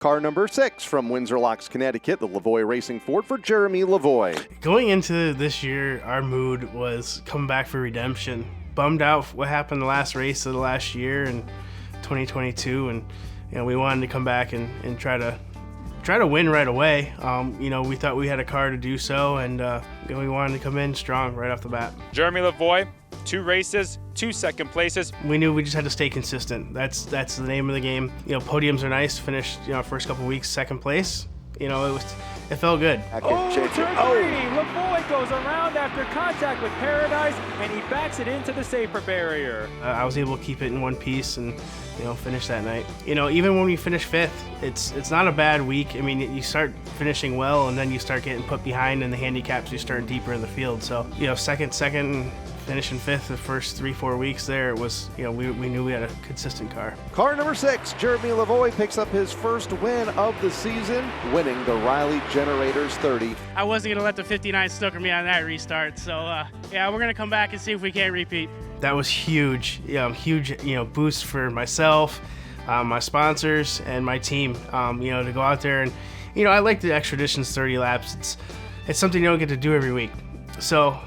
Car number 6 from Windsor Locks, Connecticut, the Lavoie Racing Ford for Jeremy Lavoie. Going into this year, our mood was coming back for redemption. Bummed out what happened the last race of the last year in 2022, and we wanted to come back and try to win right away. We thought we had a car to do so, and we wanted to come in strong right off the bat. Jeremy Lavoie, 2 races, 2 second places. We knew we just had to stay consistent. That's the name of the game. Podiums are nice. Finished, first couple weeks second place. It felt good. Turn 3, Lavoie goes around after contact with Paradise, and he backs it into the safer barrier. I was able to keep it in one piece and finish that night. Even when we finish 5th, it's not a bad week. I mean, you start finishing well, and then you start getting put behind in the handicaps. You start deeper in the field. So second, finishing 5th the first 3-4 weeks there, it was we knew we had a consistent car. Car number 6, Jeremy Lavoie picks up his first win of the season, winning the Riley Generators 30. I wasn't gonna let the 59 snooker me on that restart, so we're gonna come back and see if we can't repeat. That was huge, huge boost for myself, my sponsors, and my team. To go out there and I like the Expeditions 30 laps. It's something you don't get to do every week. So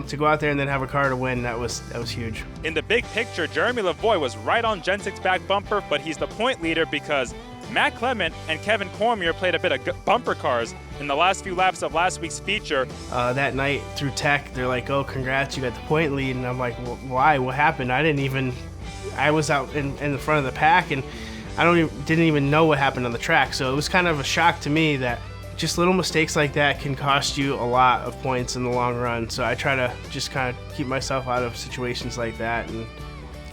to go out there and then have a car to win, that was huge. In the big picture, Jeremy Lavoie was right on Jensik's back bumper, but he's the point leader because Matt Clement and Kevin Cormier played a bit of bumper cars in the last few laps of last week's feature. That night through tech, they're like, "Oh, congrats, you got the point lead." And I'm like, well, "Why? What happened?" I was out in the front of the pack, and didn't even know what happened on the track. So it was kind of a shock to me that just little mistakes like that can cost you a lot of points in the long run. So I try to just kind of keep myself out of situations like that and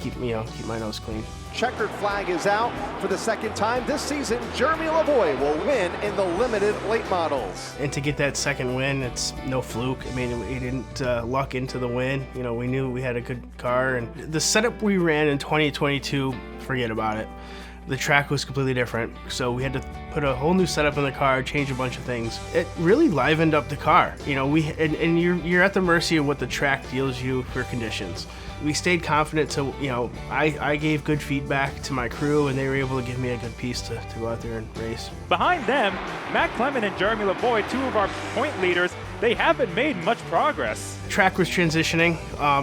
keep my nose clean. Checkered flag is out for the second time this season. Jeremy Lavoie will win in the limited late models. And to get that second win, it's no fluke. I mean, we didn't luck into the win. We knew we had a good car, and the setup we ran in 2022, forget about it. The track was completely different, so we had to put a whole new setup in the car, change a bunch of things. It really livened up the car. You're at the mercy of what the track deals you for conditions. We stayed confident to, I gave good feedback to my crew, and they were able to give me a good piece to go out there and race. Behind them, Matt Clement and Jeremy Lavoie, 2 of our point leaders, they haven't made much progress. The track was transitioning.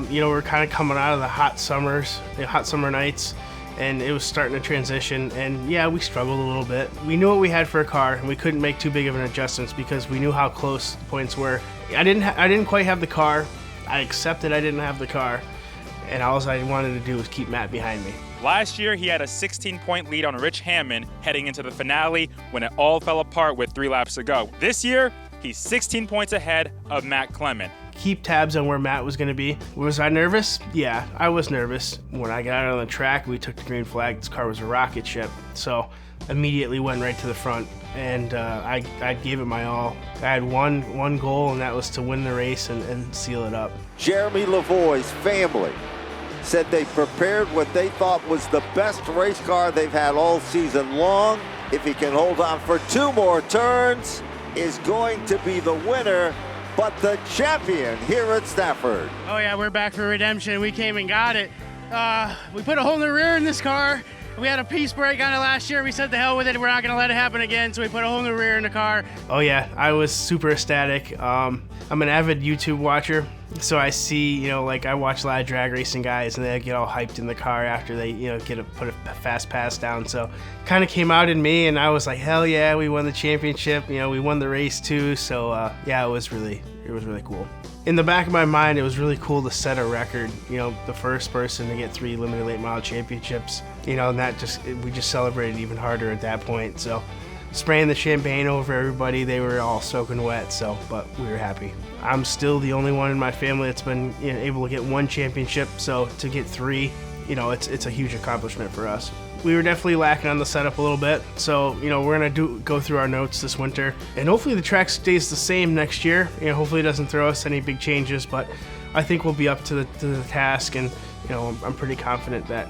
We're kind of coming out of the hot summer nights, and it was starting to transition, and we struggled a little bit. We knew what we had for a car, and we couldn't make too big of an adjustments because we knew how close the points were. I didn't quite have the car. I accepted I didn't have the car, and all I wanted to do was keep Matt behind me. Last year, he had a 16-point lead on Rich Hammond heading into the finale when it all fell apart with 3 laps to go. This year, he's 16 points ahead of Matt Clement. Keep tabs on where Matt was going to be. Was I nervous? Yeah, I was nervous. When I got out on the track, we took the green flag. This car was a rocket ship. So immediately went right to the front, and I gave it my all. I had one goal, and that was to win the race and seal it up. Jeremy Lavoie's family said they prepared what they thought was the best race car they've had all season long. If he can hold on for 2 more turns, is going to be the winner, but the champion here at Stafford. Oh yeah, we're back for redemption. We came and got it. We put a hole in the rear in this car. We had a piece break on it last year. We said the hell with it. We're not going to let it happen again. So we put a hole in the rear in the car. Oh yeah, I was super ecstatic. I'm an avid YouTube watcher. So I see, I watch a lot of drag racing guys, and they get all hyped in the car after they, put a fast pass down. So kind of came out in me, and I was like, hell yeah, we won the championship. We won the race too. So it was really cool. In the back of my mind, it was really cool to set a record. The first person to get 3 limited late model championships. And we just celebrated even harder at that point. So spraying the champagne over everybody, they were all soaking wet. But we were happy. I'm still the only one in my family that's been able to get 1 championship. So to get 3, it's a huge accomplishment for us. We were definitely lacking on the setup a little bit. So, we're going to go through our notes this winter. And hopefully the track stays the same next year. Hopefully it doesn't throw us any big changes. But I think we'll be up to the task. And, I'm pretty confident that,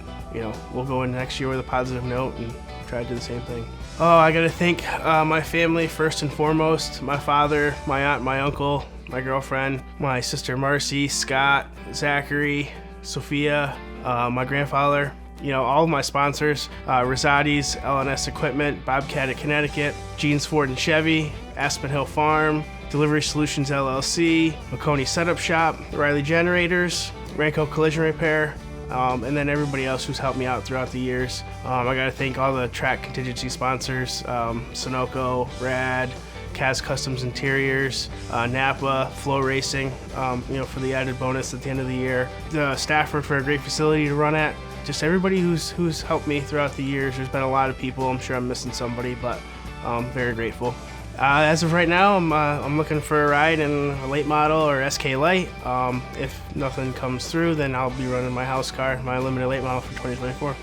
we'll go in next year with a positive note and try to do the same thing. Oh, I got to thank my family first and foremost. My father, my aunt, my uncle, my girlfriend, my sister Marcy, Scott, Zachary, Sophia, my grandfather, all of my sponsors, Rosati's, LNS Equipment, Bobcat at Connecticut, Jeans Ford and Chevy, Aspen Hill Farm, Delivery Solutions LLC, McConey Setup Shop, Riley Generators, Ranco Collision Repair, and then everybody else who's helped me out throughout the years. I gotta thank all the track contingency sponsors, Sunoco, Rad, Kaz Customs Interiors, Napa, Flow Racing, for the added bonus at the end of the year. The Stafford for a great facility to run at. Just everybody who's helped me throughout the years. There's been a lot of people. I'm sure I'm missing somebody, but I'm very grateful. As of right now, I'm looking for a ride in a late model or SK Light. If nothing comes through, then I'll be running my house car, my limited late model for 2024.